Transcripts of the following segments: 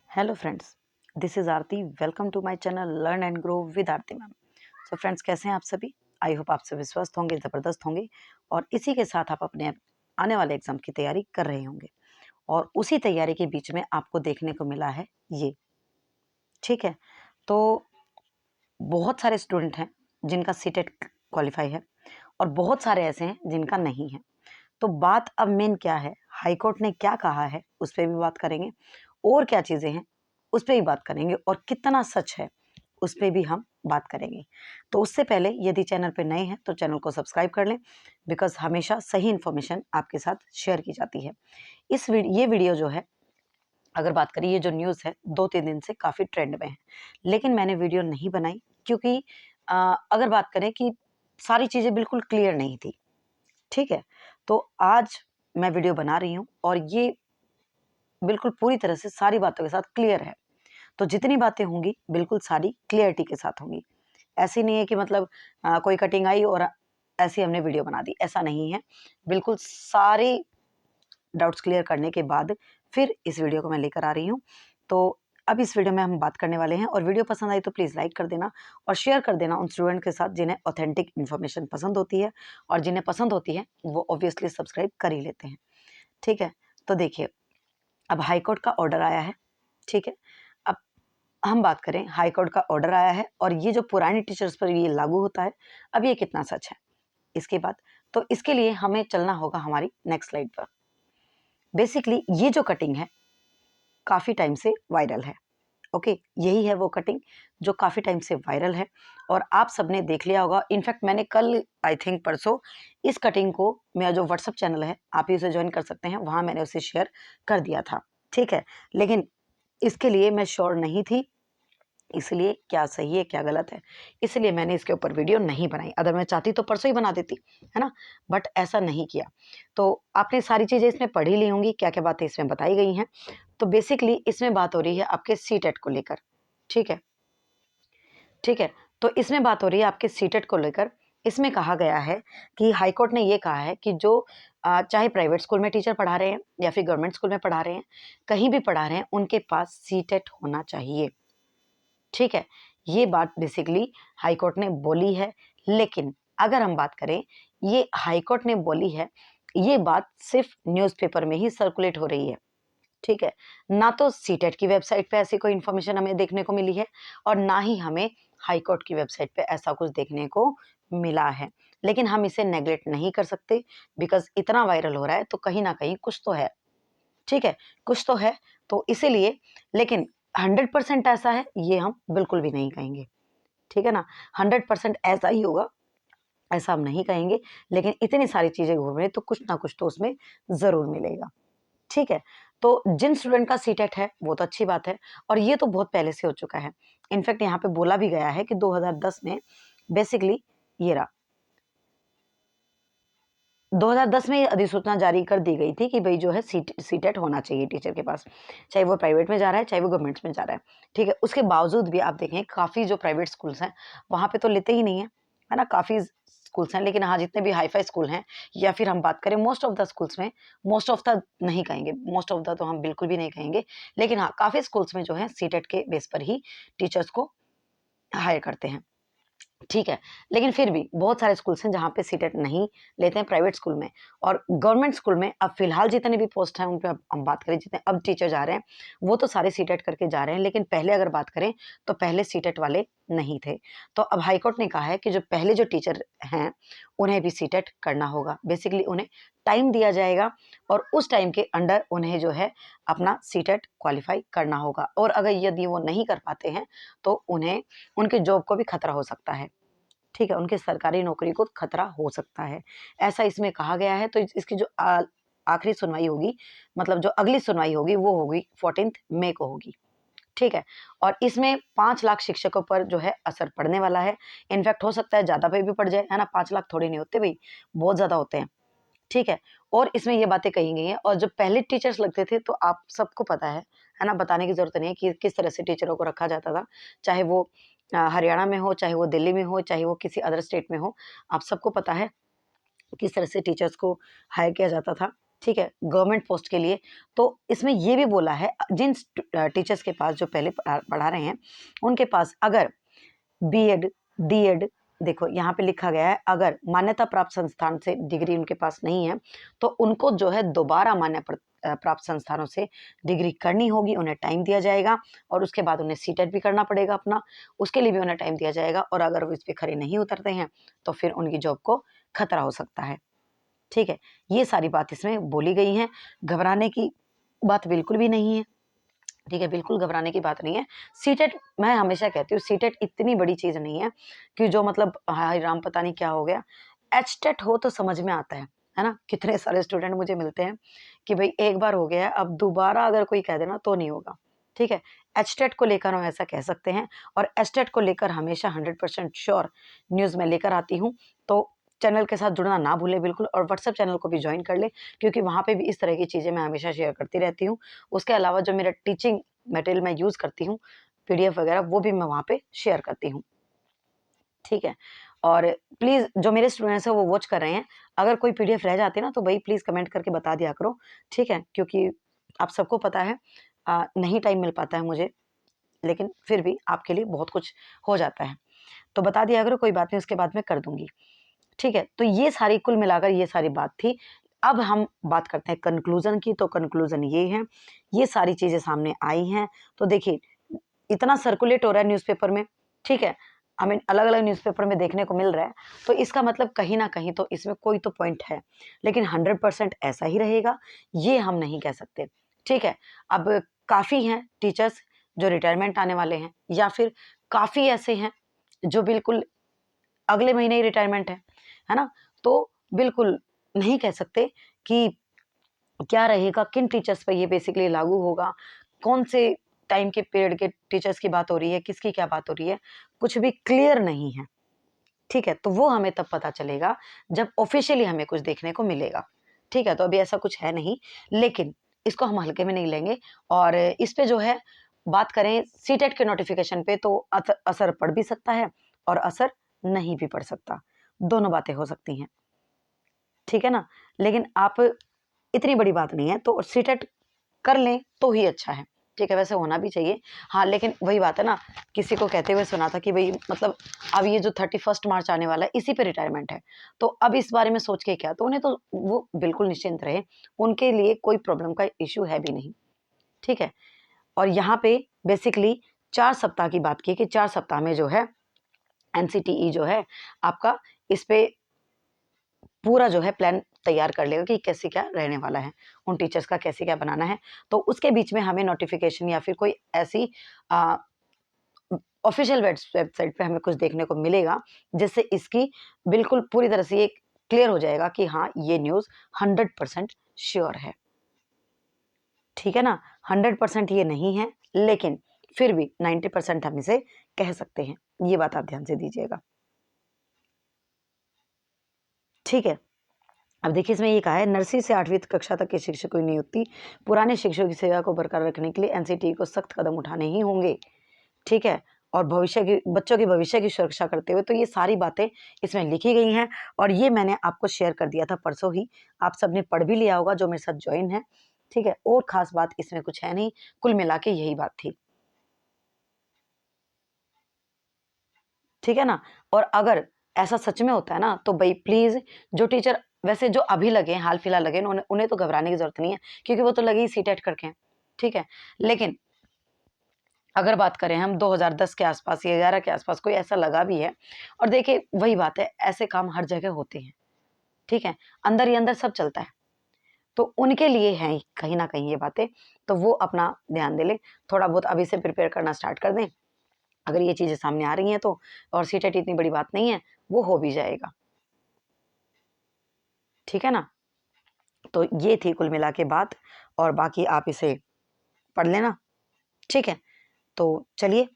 Hello friends, this is Aarti. Welcome to my channel learn and grow with Aarti ma'am. So friends, कैसे हैं आप सभी? I hope आप सभी स्वस्थ होंगे, ज़बरदस्त होंगे और इसी के साथ आप अपने आने वाले एग्ज़ाम की तैयारी कर रहे होंगे। और उसी तैयारी के बीच में आपको देखने को मिला है ये, ठीक है? तो बहुत सारे स्टूडेंट हैं जिनका सीटेट क्वालिफाई है और बहुत सारे ऐसे हैं जिनका नहीं है। तो बात अब मेन क्या है, हाई कोर्ट ने क्या कहा है उस पर भी बात करेंगे, और क्या चीज़ें हैं उस पर भी बात करेंगे, और कितना सच है उस पर भी हम बात करेंगे। तो उससे पहले यदि चैनल पे नए हैं तो चैनल को सब्सक्राइब कर लें, बिकॉज हमेशा सही इन्फॉर्मेशन आपके साथ शेयर की जाती है। ये वीडियो जो है, अगर बात करें, ये जो न्यूज़ है 2-3 दिन से काफ़ी ट्रेंड में है, लेकिन मैंने वीडियो नहीं बनाई क्योंकि अगर बात करें कि सारी चीज़ें बिल्कुल क्लियर नहीं थी, ठीक है? तो आज मैं वीडियो बना रही हूँ और ये बिल्कुल पूरी तरह से सारी बातों के साथ क्लियर है। तो जितनी बातें होंगी बिल्कुल सारी क्लियरिटी के साथ होंगी। ऐसी नहीं है कि मतलब कोई कटिंग आई और ऐसे ही हमने वीडियो बना दी, ऐसा नहीं है। बिल्कुल सारे डाउट्स क्लियर करने के बाद फिर इस वीडियो को मैं लेकर आ रही हूँ। तो अब इस वीडियो में हम बात करने वाले हैं, और वीडियो पसंद आई तो प्लीज़ लाइक कर देना और शेयर कर देना उन स्टूडेंट के साथ जिन्हें ऑथेंटिक इन्फॉर्मेशन पसंद होती है, और जिन्हें पसंद होती है वो ऑब्वियसली सब्सक्राइब कर ही लेते हैं, ठीक है? तो देखिए, अब हाई कोर्ट का ऑर्डर आया है, ठीक है? अब हम बात करें, हाई कोर्ट का ऑर्डर आया है और ये जो पुरानी टीचर्स पर ये लागू होता है, अब ये कितना सच है इसके बाद। तो इसके लिए हमें चलना होगा हमारी नेक्स्ट स्लाइड पर। बेसिकली ये जो कटिंग है काफ़ी टाइम से वायरल है, ओके? यही है वो कटिंग जो काफ़ी टाइम से वायरल है और आप सबने देख लिया होगा। इनफैक्ट मैंने कल, आई थिंक परसों, इस कटिंग को, मेरा जो व्हाट्सअप चैनल है आप ही उसे ज्वाइन कर सकते हैं, वहाँ मैंने उसे शेयर कर दिया था, ठीक है? लेकिन इसके लिए मैं श्योर नहीं थी, इसलिए क्या सही है क्या गलत है, इसलिए मैंने इसके ऊपर वीडियो नहीं बनाई। अगर मैं चाहती तो परसों ही बना देती, है ना? बट ऐसा नहीं किया। तो आपने सारी चीज़ें इसमें पढ़ ही ली होंगी, क्या क्या बातें इसमें बताई गई हैं। तो बेसिकली इसमें बात हो रही है आपके सीटेट को लेकर, ठीक है? ठीक है? तो इसमें बात हो रही है आपके सीटेट को लेकर। इसमें कहा गया है कि हाई कोर्ट ने ये कहा है कि जो चाहे प्राइवेट स्कूल में टीचर पढ़ा रहे हैं या फिर गवर्नमेंट स्कूल में पढ़ा रहे हैं, कहीं भी पढ़ा रहे हैं, उनके पास सीटेट होना चाहिए, ठीक है? ये बात बेसिकली हाई कोर्ट ने बोली है। लेकिन अगर हम बात करें, ये हाई कोर्ट ने बोली है, ये बात सिर्फ न्यूज़पेपर में ही सर्कुलेट हो रही है, ठीक है? ना तो सीटेट की वेबसाइट पे ऐसी कोई इन्फॉर्मेशन हमें देखने को मिली है और ना ही हमें हाई कोर्ट की वेबसाइट पे ऐसा कुछ देखने को मिला है। लेकिन हम इसे नेगलेक्ट नहीं कर सकते, बिकॉज़ इतना वायरल हो रहा है तो कहीं न कहीं कुछ तो है, ठीक है? कुछ तो है, तो इसीलिए। लेकिन 100% ऐसा है ये हम बिल्कुल भी नहीं कहेंगे, ठीक है ना? 100% ऐसा ही होगा, ऐसा हम नहीं कहेंगे। लेकिन इतनी सारी चीज़ें घूम रही हैं तो कुछ ना कुछ तो उसमें ज़रूर मिलेगा, ठीक है? तो जिन स्टूडेंट का सीटेट है वो तो अच्छी बात है, और ये तो बहुत पहले से हो चुका है। इनफैक्ट यहाँ पे बोला भी गया है कि 2010 में बेसिकली ये रहा, 2010 में ये अधिसूचना जारी कर दी गई थी कि भई जो है सीटेट होना चाहिए टीचर के पास, चाहे वो प्राइवेट में जा रहा है, चाहे वो गवर्नमेंट में जा रहा है, ठीक है? उसके बावजूद भी आप देखें, काफ़ी जो प्राइवेट स्कूल्स हैं, वहाँ पे तो लेते ही नहीं है ना? काफ़ी स्कूल्स हैं, लेकिन हाँ, जितने भी हाई-फाई स्कूल हैं, या फिर हम बात करें मोस्ट ऑफ द स्कूल्स में, मोस्ट ऑफ द नहीं कहेंगे, मोस्ट ऑफ द तो हम बिल्कुल भी नहीं कहेंगे, लेकिन हाँ, काफ़ी स्कूल्स में जो है सीटेट के बेस पर ही टीचर्स को हायर करते हैं। ठीक है, लेकिन फिर भी बहुत सारे स्कूल्स हैं जहाँ पे सीटेट नहीं लेते हैं प्राइवेट स्कूल में। और गवर्नमेंट स्कूल में अब फिलहाल जितने भी पोस्ट हैं उन पे अब हम बात करें, जितने अब टीचर जा रहे हैं वो तो सारे सीटेट करके जा रहे हैं, लेकिन पहले अगर बात करें तो पहले सीटेट वाले नहीं थे। तो अब हाई कोर्ट ने कहा है कि जो पहले जो टीचर हैं उन्हें भी सीटेट करना होगा। बेसिकली उन्हें टाइम दिया जाएगा और उस टाइम के अंडर उन्हें जो है अपना सीटेट क्वालिफाई करना होगा, और अगर यदि वो नहीं कर पाते हैं तो उन्हें उनके जॉब को भी खतरा हो सकता है, ठीक है? उनकी सरकारी नौकरी को खतरा हो सकता है, ऐसा इसमें कहा गया है। तो इसकी जो आखिरी सुनवाई होगी, मतलब जो अगली सुनवाई होगी वो होगी 14 मई को होगी, ठीक है? और इसमें 5 लाख शिक्षकों पर जो है असर पड़ने वाला है। इनफैक्ट हो सकता है ज़्यादा पे भी पड़ जाए, है ना? 5 लाख थोड़ी नहीं होते भई, बहुत ज़्यादा होते हैं, ठीक है? और इसमें ये बातें कही गई हैं, और जो पहले टीचर्स लगते थे तो आप सबको पता है ना? बताने की ज़रूरत नहीं है कि किस तरह से टीचरों को रखा जाता था। चाहे वो हरियाणा में हो, चाहे वो दिल्ली में हो, चाहे वो किसी अदर स्टेट में हो, आप सबको पता है किस तरह से टीचर्स को हायर किया जाता था। ठीक है, गवर्नमेंट पोस्ट के लिए। तो इसमें ये भी बोला है जिन टीचर्स के पास जो पहले पढ़ा रहे हैं उनके पास अगर बीएड, डीएड, देखो यहाँ पे लिखा गया है अगर मान्यता प्राप्त संस्थान से डिग्री उनके पास नहीं है तो उनको जो है दोबारा प्राप्त संस्थानों से डिग्री करनी होगी, उन्हें टाइम दिया जाएगा और उसके बाद उन्हें सीटेट भी करना पड़ेगा अपना, उसके लिए भी उन्हें टाइम दिया जाएगा और अगर वो इस पे खरे नहीं उतरते हैं तो फिर उनकी जॉब को खतरा हो सकता है। ठीक है, ये सारी बात इसमें बोली गई है, घबराने की बात बिल्कुल भी नहीं है। ठीक है, बिल्कुल घबराने की बात नहीं है। सीटेट मैं हमेशा कहती हूँ सीटेट इतनी बड़ी चीज नहीं है कि जो मतलब हाय राम पता नहीं क्या हो गया। एचटेट हो तो समझ में आता है ना। कितने सारे स्टूडेंट मुझे मिलते हैं कि भाई एक बार हो गया है अब दोबारा अगर कोई कह देना तो नहीं होगा। ठीक है, एचटेट को लेकर हम ऐसा कह सकते हैं और एचटेट को लेकर हमेशा 100% श्योर न्यूज में लेकर आती हूँ। तो चैनल के साथ जुड़ना ना भूले बिल्कुल और व्हाट्सएप चैनल को भी ज्वाइन कर ले क्योंकि वहाँ पे भी इस तरह की चीज़ें मैं हमेशा शेयर करती रहती हूँ। उसके अलावा जो मेरा टीचिंग मटेरियल मैं यूज़ करती हूँ पीडीएफ वगैरह वो भी मैं वहाँ पे शेयर करती हूँ। ठीक है, और प्लीज़ जो मेरे स्टूडेंट्स हैं वो वॉच कर रहे हैं, अगर कोई पीडीएफ रह जाती है ना तो भाई प्लीज़ कमेंट करके बता दिया करो। ठीक है, क्योंकि आप सबको पता है नहीं टाइम मिल पाता है मुझे, लेकिन फिर भी आपके लिए बहुत कुछ हो जाता है। तो बता दिया करो, कोई बात नहीं, उसके बाद मैं कर दूँगी। ठीक है, तो ये सारी कुल मिलाकर ये सारी बात थी। अब हम बात करते हैं कंक्लूज़न की, तो कंक्लूज़न ये है, ये सारी चीज़ें सामने आई हैं। तो देखिए, इतना सर्कुलेट हो रहा है न्यूज़पेपर में, ठीक है? हमें अलग-अलग न्यूज़पेपर में देखने को मिल रहा है, तो इसका मतलब कहीं न कहीं तो इसमें कोई तो पॉइंट है। लेकिन 100% ऐसा ही रहेगा, ये हम नहीं कह सकते, ठीक है? अब काफ़ी हैं टीचर्स जो रिटायरमेंट आने वाले हैं या फिर काफ़ी ऐसे हैं जो बिल्कुल अगले महीने ही रिटायरमेंट है ना? तो बिल्कुल नहीं कह सकते कि क्या रहेगा, किन टीचर्स पे ये बेसिकली लागू होगा, कौन से टाइम के पीरियड के टीचर्स की बात हो रही है, किसकी क्या बात हो रही है, कुछ भी क्लियर नहीं है। ठीक है, तो वो हमें तब पता चलेगा जब ऑफिशियली हमें कुछ देखने को मिलेगा। ठीक है, तो अभी ऐसा कुछ है नहीं, लेकिन इसको हम हल्के में नहीं लेंगे और इस पे जो है बात करें सीटेट के नोटिफिकेशन पे तो असर पड़ भी सकता है और असर नहीं भी पड़ सकता, दोनों बातें हो सकती हैं। ठीक है ना? लेकिन आप इतनी बड़ी बात नहीं है, तो सीटेट कर लें तो ही अच्छा है। ठीक है, वैसे होना भी चाहिए। हाँ, लेकिन वही बात है ना, किसी को कहते हुए सुना था कि भई मतलब अब ये जो 31 मार्च आने वाला है, इसी पे रिटायरमेंट है। तो अब इस बारे में सोच के क्या? तो उन्हें तो वो बिल्कुल निश्चिंत रहे, उनके लिए कोई प्रॉब्लम का इश्यू है भी नहीं। ठीक है? और यहाँ पे बेसिकली 4 सप्ताह की बात की कि 4 सप्ताह में जो है एनसीटीई जो है आपका इस पे पूरा जो है प्लान तैयार कर लेगा कि कैसे क्या रहने वाला है, उन टीचर्स का कैसे क्या बनाना है। तो उसके बीच में हमें नोटिफ़िकेशन या फिर कोई ऐसी अ, ऑफ़िशियल वेबसाइट पे हमें कुछ देखने को मिलेगा, जिससे इसकी बिल्कुल पूरी तरह से ये क्लियर हो जाएगा कि हाँ, ये न्यूज़ 100% श्योर है। ठीक है ना? 100% ये नहीं है, लेकिन फिर भी 90% हम इसे कह सकते हैं। ये बात आप ध्यान से दीजिएगा। ठीक है? अब देखिए इसमें ये कहा है नर्सरी से 8वीं कक्षा तक के शिक्षकों की नियुक्ति पुराने शिक्षकों की सेवा को बरकरार रखने के लिए एनसीटीई को सख्त कदम उठाने ही होंगे। ठीक है, और भविष्य की बच्चों के भविष्य की सुरक्षा करते हुए, तो ये सारी बातें इसमें लिखी गई हैं और ये मैंने आपको शेयर कर दिया था परसों ही। आप सबने पढ़ भी लिया होगा जो मेरे साथ ज्वाइन है। ठीक है, और खास बात इसमें कुछ है नहीं, कुल मिला के यही बात थी। ठीक है ना? और अगर ऐसा सच में होता है ना तो भई प्लीज़ जो टीचर वैसे जो अभी लगे हैं, हाल-फिलहाल लगे हैं, उन्हें उन्हें तो घबराने की ज़रूरत नहीं है क्योंकि वो तो लगे ही सीटेट करके हैं। ठीक है? लेकिन अगर बात करें हम 2010 के आस-पास या 11 के आस-पास कोई ऐसा लगा भी है और देखिए वही बात है, ऐसे काम हर जगह होते हैं। ठीक है? अंदर ही अंदर सब चलता है। तो उनके लिए हैं कहीं न कहीं ये बातें, तो वो अपना ध्यान दे लें। थोड़ा बहुत अभी से प्रिपेयर करना स्टार्ट कर दें। अगर ये चीज़ें सामने आ रही हैं तो और सीटेट इतनी बड़ी बात नहीं है, वो हो भी जाएगा। ठीक है ना? तो ये थी कुल मिला के बात और बाकी आप इसे पढ़ लेना, ठीक है? तो चलिए,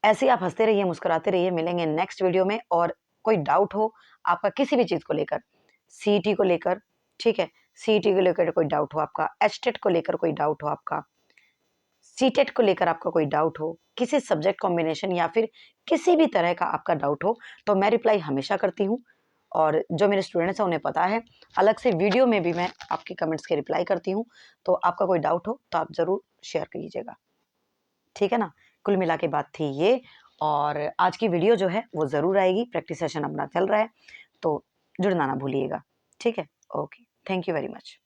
ऐसे ही आप हँसते रहिए, मुस्कुराते रहिए, मिलेंगे नेक्स्ट वीडियो में और कोई डाउट हो आपका किसी भी चीज़ को लेकर, सीईटी को लेकर, ठीक है? सीईटी को लेकर कोई डाउट हो आपका, एचटेट को लेकर कोई डाउट हो आपका, सीटेट को लेकर आपका कोई डाउट हो, किसी सब्जेक्ट कॉम्बिनेशन या फिर किसी भी तरह का आपका डाउट हो, तो मैं रिप्लाई हमेशा करती हूँ और जो मेरे स्टूडेंट्स हैं उन्हें पता है, अलग से वीडियो में भी मैं आपके कमेंट्स के रिप्लाई करती हूँ। तो आपका कोई डाउट हो तो आप ज़रूर शेयर कीजिएगा, ठीक है ना। कुल मिला के बात थी ये, और आज की वीडियो जो है वो ज़रूर आएगी, प्रैक्टिस सेशन अपना चल रहा है, तो जुड़ना ना भूलिएगा, ठीक है। Okay, thank you very much.